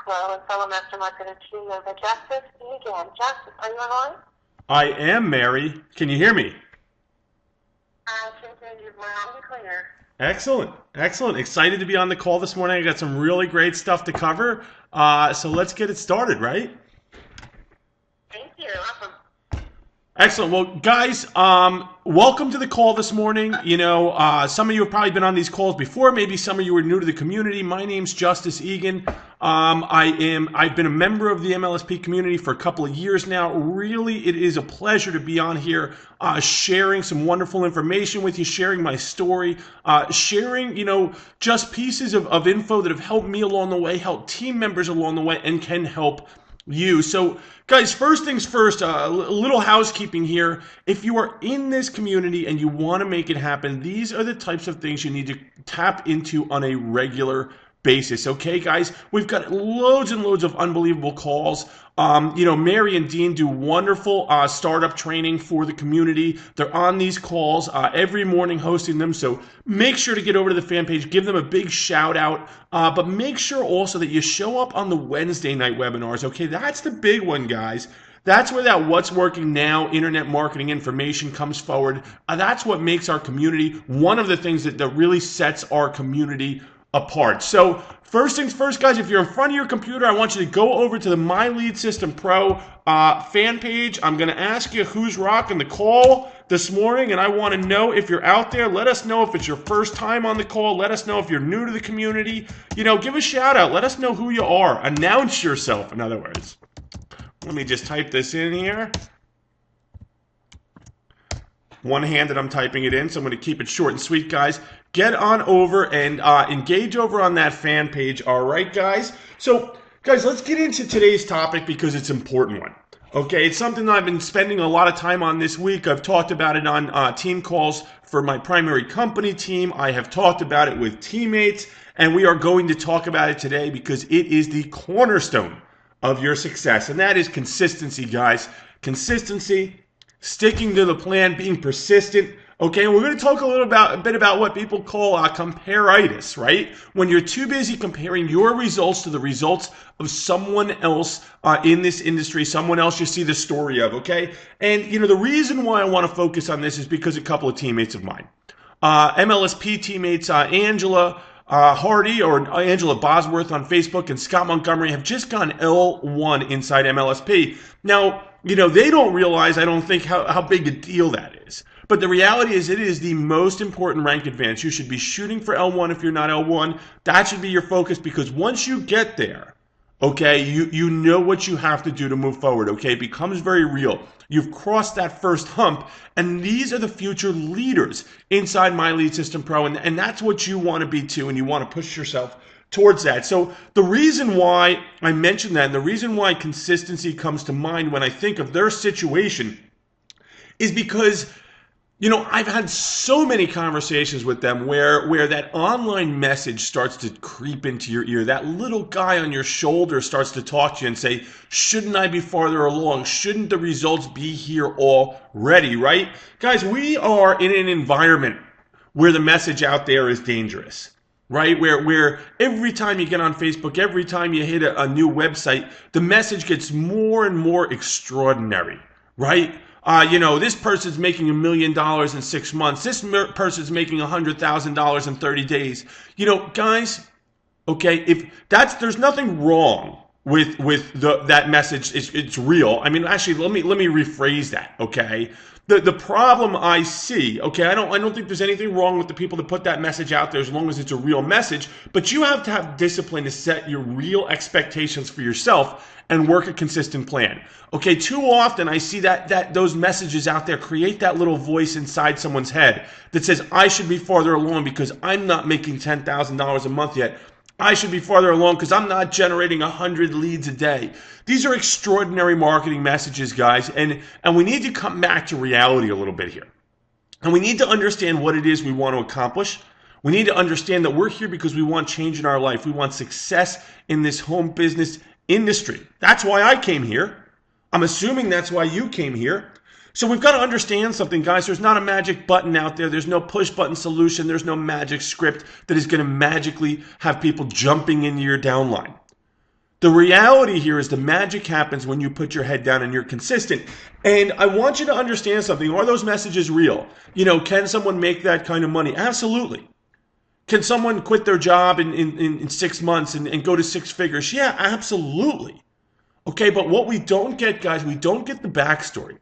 Pro and fellow master marketer team member Justice Egan. Justice, are you on line? I am, Mary. Can you hear me? I can hear you loud and clear. Excellent. Excellent. Excited to be on the call this morning. I got some really great stuff to cover. So let's get it started, right? Thank you. Awesome. Excellent. Well, guys, welcome to the call this morning. Some of you have probably been on these calls before. Maybe some of you are new to the community. My name's Justice Egan. I've been a member of the MLSP community for a couple of years now. Really, it is a pleasure to be on here, sharing some wonderful information with you, sharing my story, sharing, just pieces of info that have helped me along the way, helped team members along the way, and can help you. So, guys, first things first, a little housekeeping here. If you are in this community and you want to make it happen, these are the types of things you need to tap into on a regular basis. Okay, guys, we've got loads and loads of unbelievable calls. Mary and Dean do wonderful startup training for the community. They're on these calls every morning hosting them. So make sure to get over to the fan page, give them a big shout out. But make sure also that you show up on the Wednesday night webinars. Okay, that's the big one, guys. That's where that what's working now internet marketing information comes forward. That's what makes our community one of the things that really sets our community apart. So first things first, guys, if you're in front of your computer, I want you to go over to the My Lead System Pro fan page. I'm going to ask you who's rocking the call this morning, and I want to know if you're out there. Let us know if it's your first time on the call. Let us know if you're new to the community. Give a shout out. Let us know who you are. Announce yourself, in other words. Let me just type this in here. One-handed, I'm typing it in, so I'm going to keep it short and sweet, guys. Get on over and engage over on that fan page. All right, guys? So, guys, let's get into today's topic because it's an important one. Okay, it's something that I've been spending a lot of time on this week. I've talked about it on team calls for my primary company team. I have talked about it with teammates, and we are going to talk about it today because it is the cornerstone of your success, and that is consistency, guys. Consistency, sticking to the plan, being persistent. Okay, we're going to talk a bit about what people call comparitis, right? When you're too busy comparing your results to the results of someone else in this industry, someone else you see the story of, okay? And, the reason why I want to focus on this is because a couple of teammates of mine, MLSP teammates, Angela Hardy or Angela Bosworth on Facebook and Scott Montgomery have just gone L1 inside MLSP. Now, they don't realize, I don't think, how big a deal that is. But the reality is it is the most important rank advance. You should be shooting for L1 if you're not L1. That should be your focus because once you get there, okay, you know what you have to do to move forward, okay? It becomes very real. You've crossed that first hump, and these are the future leaders inside My Lead System Pro, and that's what you want to be too, and you want to push yourself towards that. So the reason why I mentioned that, and the reason why consistency comes to mind when I think of their situation is because I've had so many conversations with them where that online message starts to creep into your ear. That little guy on your shoulder starts to talk to you and say, shouldn't I be farther along? Shouldn't the results be here already, right? Guys, we are in an environment where the message out there is dangerous, right? Where every time you get on Facebook, every time you hit a new website, the message gets more and more extraordinary, right? This person's making $1 million in 6 months. This person's making $100,000 in 30 days. Guys, okay, there's nothing wrong with that message. It's real. I mean, actually, let me rephrase that. Okay, the problem I see. Okay, I don't think there's anything wrong with the people that put that message out there as long as it's a real message. But you have to have discipline to set your real expectations for yourself and work a consistent plan. Okay, too often I see that those messages out there create that little voice inside someone's head that says, I should be farther along because I'm not making $10,000 a month yet. I should be farther along because I'm not generating 100 leads a day. These are extraordinary marketing messages, guys, and we need to come back to reality a little bit here. And we need to understand what it is we want to accomplish. We need to understand that we're here because we want change in our life. We want success in this home business industry. That's why I came here. I'm assuming that's why you came here. So we've got to understand something, guys. There's not a magic button out there. There's no push button solution. There's no magic script that is going to magically have people jumping into your downline. The reality here is the magic happens when you put your head down and you're consistent. And I want you to understand something. Are those messages real? Can someone make that kind of money? Absolutely. Can someone quit their job in 6 months and go to six figures? Yeah, absolutely. Okay, but what we don't get, guys, we don't get the backstory.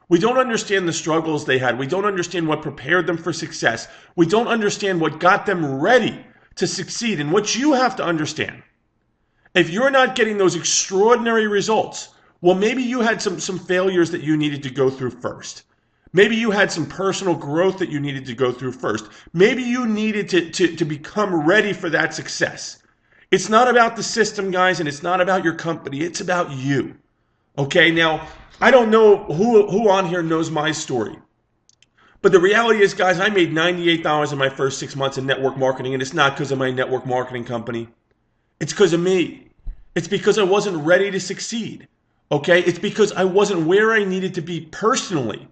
We don't understand the struggles they had. We don't understand what prepared them for success. We don't understand what got them ready to succeed. And what you have to understand, if you're not getting those extraordinary results, well, maybe you had some failures that you needed to go through first. Maybe you had some personal growth that you needed to go through first. Maybe you needed to become ready for that success. It's not about the system, guys, and it's not about your company. It's about you. Okay, now, I don't know who on here knows my story. But the reality is, guys, I made $98 in my first 6 months in network marketing, and it's not because of my network marketing company. It's because of me. It's because I wasn't ready to succeed. Okay, it's because I wasn't where I needed to be personally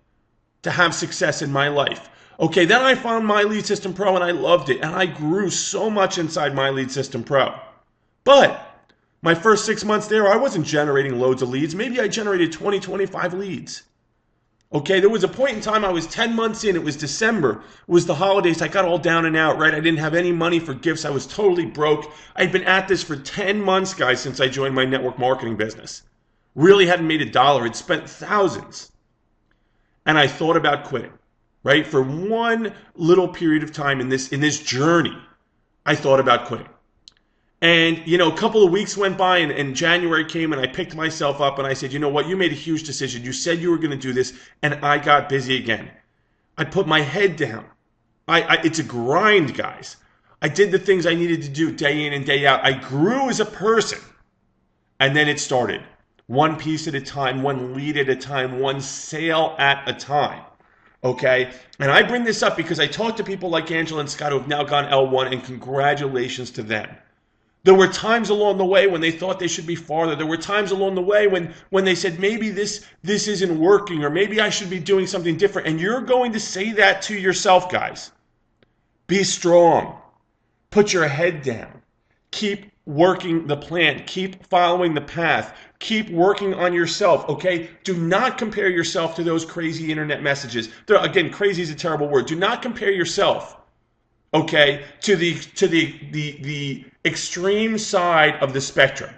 to have success in my life. Okay, then I found My Lead System Pro and I loved it. And I grew so much inside My Lead System Pro. But my first 6 months there, I wasn't generating loads of leads. Maybe I generated 20, 25 leads. Okay, there was a point in time I was 10 months in. It was December. It was the holidays. I got all down and out, right? I didn't have any money for gifts. I was totally broke. I'd been at this for 10 months, guys, since I joined my network marketing business. Really hadn't made $1. I'd spent thousands. And I thought about quitting, right? For one little period of time in this journey, I thought about quitting. And, a couple of weeks went by and January came and I picked myself up and I said, you know what? You made a huge decision. You said you were going to do this and I got busy again. I put my head down. It's a grind, guys. I did the things I needed to do day in and day out. I grew as a person. And then it started. One piece at a time, one lead at a time, one sale at a time. Okay? And I bring this up because I talk to people like Angela and Scott who have now gone L1, and congratulations to them. There were times along the way when they thought they should be farther. There were times along the way when they said, maybe this isn't working, or maybe I should be doing something different. And you're going to say that to yourself, guys. Be strong. Put your head down. Keep working the plan. Keep following the path. Keep working on yourself, okay? Do not compare yourself to those crazy internet messages. Again, crazy is a terrible word. Do not compare yourself, okay, to the extreme side of the spectrum.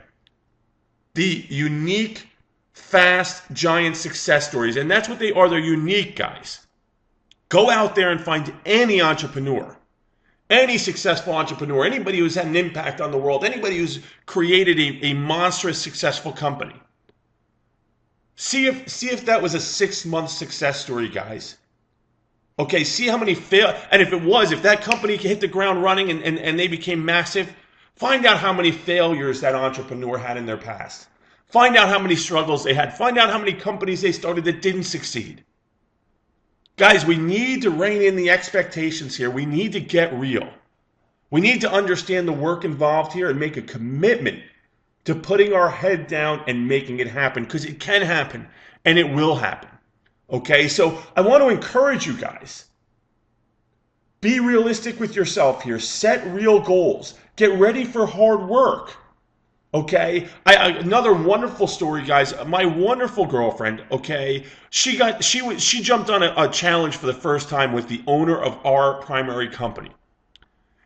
The unique, fast, giant success stories. And that's what they are. They're unique, guys. Go out there and find any entrepreneur. Any successful entrepreneur, anybody who's had an impact on the world, anybody who's created a monstrous successful company. See if that was a 6-month success story, guys. Okay, see how many fail, and if that company hit the ground running and they became massive, find out how many failures that entrepreneur had in their past. Find out how many struggles they had. Find out how many companies they started that didn't succeed. Guys, we need to rein in the expectations here. We need to get real. We need to understand the work involved here and make a commitment to putting our head down and making it happen, because it can happen and it will happen. Okay, so I want to encourage you guys. Be realistic with yourself here. Set real goals. Get ready for hard work. Okay, another wonderful story, guys. My wonderful girlfriend, okay, she jumped on a challenge for the first time with the owner of our primary company.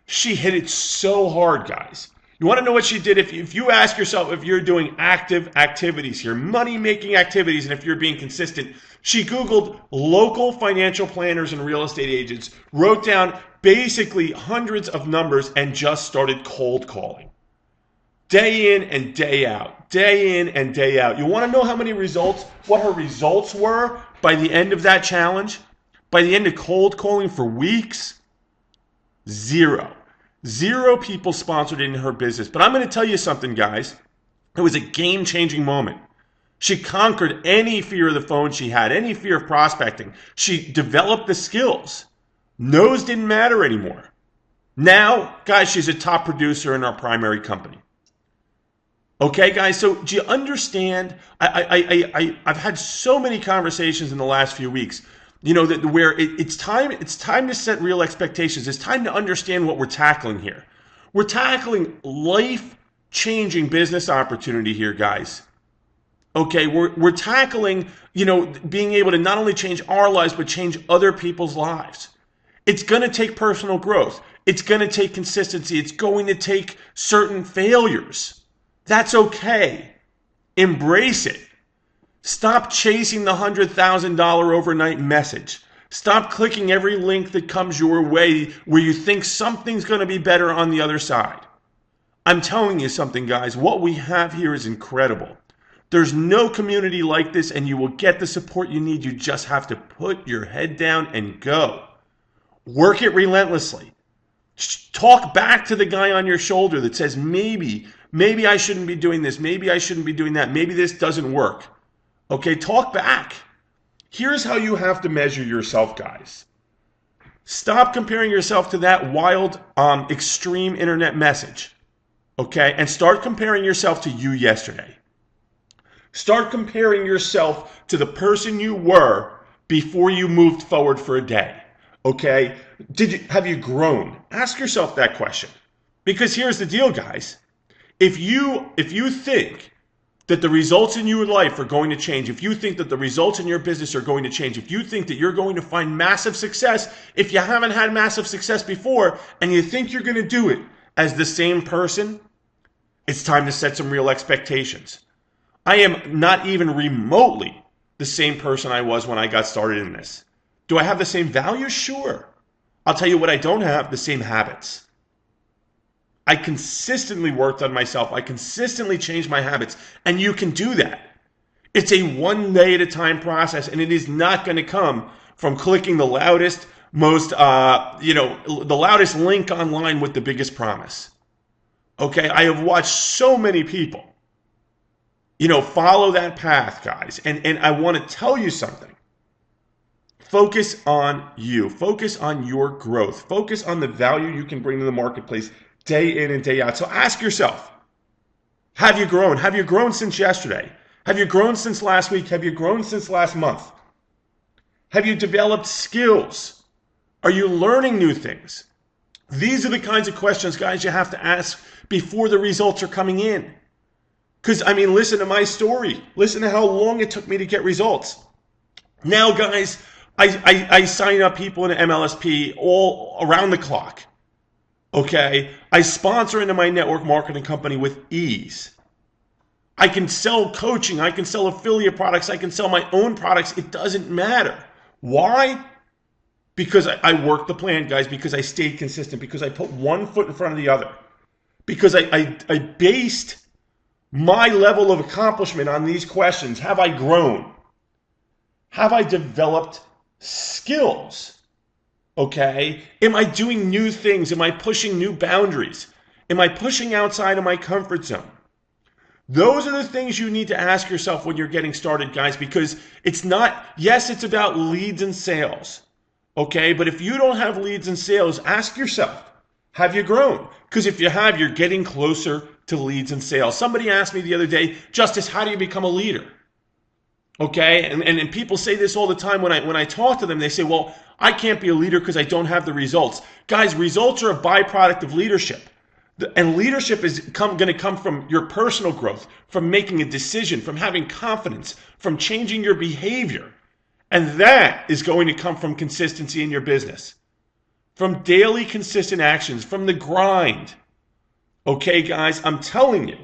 She hit it so hard, guys. You want to know what she did? If you ask yourself if you're doing active activities here, money-making activities, and if you're being consistent, she Googled local financial planners and real estate agents, wrote down basically hundreds of numbers, and just started cold calling. Day in and day out. Day in and day out. You want to know what her results were by the end of that challenge? By the end of cold calling for weeks? Zero. Zero people sponsored in her business. But I'm going to tell you something, guys. It was a game-changing moment. She conquered any fear of the phone she had, any fear of prospecting. She developed the skills. No's didn't matter anymore. Now, guys, she's a top producer in our primary company. Okay, guys, so do you understand? I've had so many conversations in the last few weeks, where it's time to set real expectations. It's time to understand what we're tackling here. We're tackling life life-changing business opportunity here, guys. Okay, we're tackling, being able to not only change our lives, but change other people's lives. It's going to take personal growth. It's going to take consistency. It's going to take certain failures. That's okay. Embrace it. Stop chasing the $100,000 overnight message. Stop clicking every link that comes your way where you think something's going to be better on the other side. I'm telling you something, guys. What we have here is incredible. There's no community like this, and you will get the support you need. You just have to put your head down and go. Work it relentlessly. Talk back to the guy on your shoulder that says, maybe I shouldn't be doing this. Maybe I shouldn't be doing that. Maybe this doesn't work. Okay, talk back. Here's how you have to measure yourself, guys. Stop comparing yourself to that wild, extreme internet message. Okay, and start comparing yourself to you yesterday. Start comparing yourself to the person you were before you moved forward for a day. Okay? Have you grown? Ask yourself that question. Because here's the deal, guys. If you think that the results in your life are going to change, if you think that the results in your business are going to change, if you think that you're going to find massive success, if you haven't had massive success before, and you think you're going to do it as the same person, it's time to set some real expectations. I am not even remotely the same person I was when I got started in this. Do I have the same values? Sure. I'll tell you what I don't have, the same habits. I consistently worked on myself. I consistently changed my habits, and you can do that. It's a one day at a time process, and it is not going to come from clicking the loudest, the loudest link online with the biggest promise. Okay, I have watched so many people follow that path, guys. And I want to tell you something. Focus on you. Focus on your growth. Focus on the value you can bring to the marketplace day in and day out. So ask yourself, have you grown? Have you grown since yesterday? Have you grown since last week? Have you grown since last month? Have you developed skills? Are you learning new things? These are the kinds of questions, guys, you have to ask before the results are coming in. Because, listen to my story. Listen to how long it took me to get results. Now, guys, I sign up people in MLSP all around the clock. Okay? I sponsor into my network marketing company with ease. I can sell coaching. I can sell affiliate products. I can sell my own products. It doesn't matter. Why? Because I worked the plan, guys. Because I stayed consistent. Because I put one foot in front of the other. Because I based my level of accomplishment on these questions. Have I grown? Have I developed skills? Okay? Am I doing new things? Am I pushing new boundaries? Am I pushing outside of my comfort zone? Those are the things you need to ask yourself when you're getting started, guys, because it's about leads and sales. Okay? But if you don't have leads and sales, ask yourself, have you grown? Because if you have, you're getting closer to leads and sales. Somebody asked me the other day, Justice, how do you become a leader? Okay, and people say this all the time when I talk to them. They say, well, I can't be a leader because I don't have the results. Guys, results are a byproduct of leadership. And leadership is going to come from your personal growth, from making a decision, from having confidence, from changing your behavior. And that is going to come from consistency in your business, from daily consistent actions, from the grind. Okay, guys, I'm telling you,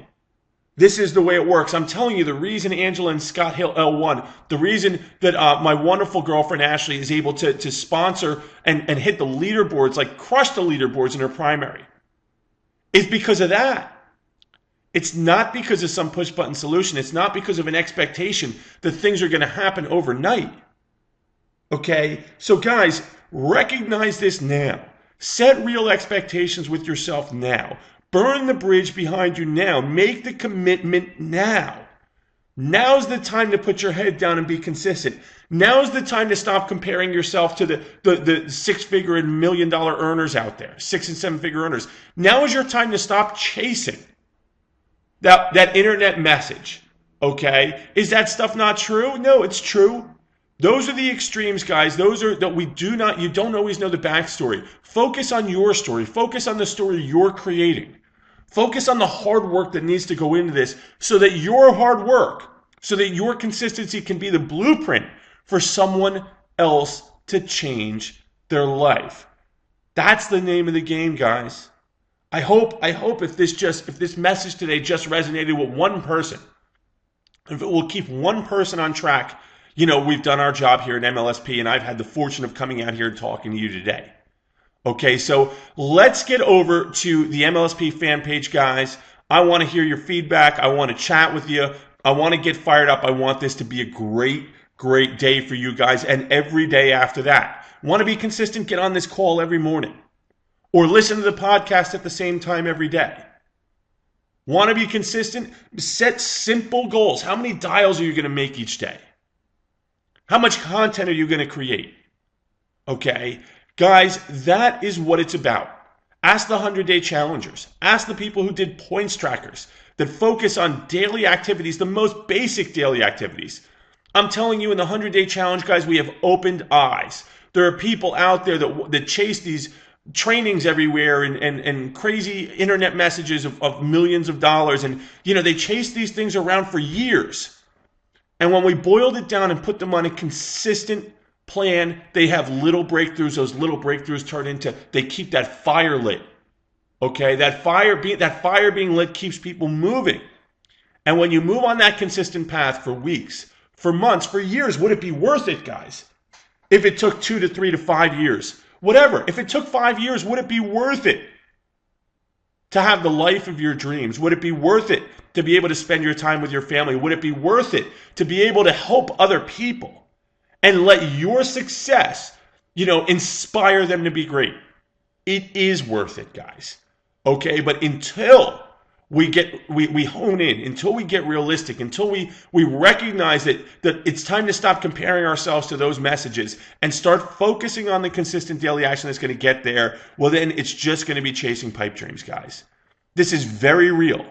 this is the way it works. I'm telling you, the reason Angela and Scott Hill L1, the reason that my wonderful girlfriend Ashley is able to sponsor and hit the leaderboards, like crush the leaderboards in her primary, is because of that. It's not because of some push-button solution. It's not because of an expectation that things are going to happen overnight. Okay? So, guys, recognize this now. Set real expectations with yourself now. Burn the bridge behind you now. Make the commitment now. Now's the time to put your head down and be consistent. Now's the time to stop comparing yourself to the six-figure and million-dollar earners out there, 6- and 7-figure earners. Now is your time to stop chasing that internet message. Okay? Is that stuff not true? No, it's true. Those are the extremes, guys. Those are that you don't always know the backstory. Focus on your story. Focus on the story you're creating. Focus on the hard work that needs to go into this so that your hard work, so that your consistency can be the blueprint for someone else to change their life. That's the name of the game, guys. I hope if this message today just resonated with one person, if it will keep one person on track, we've done our job here at MLSP, and I've had the fortune of coming out here and talking to you today. Okay, so let's get over to the MLSP fan page, guys. I want to hear your feedback. I want to chat with you. I want to get fired up. I want this to be a great, great day for you guys, and every day after that. Want to be consistent? Get on this call every morning. Or listen to the podcast at the same time every day. Want to be consistent? Set simple goals. How many dials are you going to make each day? How much content are you going to create? Okay, guys, that is what it's about. Ask the 100-day challengers. Ask the people who did points trackers that focus on daily activities, the most basic daily activities. I'm telling you, in the 100-day challenge, guys, we have opened eyes. There are people out there that chase these trainings everywhere and crazy internet messages of millions of dollars. And, they chase these things around for years. And when we boiled it down and put them on a consistent plan, they have little breakthroughs. Those little breakthroughs turn into, they keep that fire lit. Okay, that fire being lit keeps people moving. And when you move on that consistent path for weeks, for months, for years, would it be worth it, guys? If it took 2 to 3 to 5 years, whatever. If it took 5 years, would it be worth it to have the life of your dreams? Would it be worth it to be able to spend your time with your family? Would it be worth it to be able to help other people and let your success, inspire them to be great? It is worth it, guys. Okay, but until we hone in, until we get realistic, until we recognize that it's time to stop comparing ourselves to those messages and start focusing on the consistent daily action that's going to get there, well, then it's just going to be chasing pipe dreams, guys. This is very real.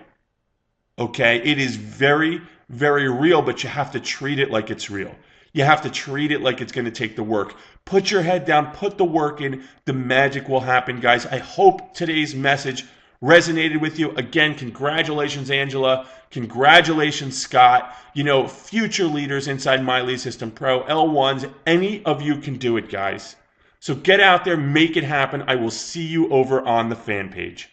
Okay, it is very, very real, but you have to treat it like it's real. You have to treat it like it's going to take the work. Put your head down, put the work in, the magic will happen, guys. I hope today's message resonated with you. Again, congratulations, Angela. Congratulations, Scott. Future leaders inside My Lead System Pro, L1s, any of you can do it, guys. So get out there, make it happen. I will see you over on the fan page.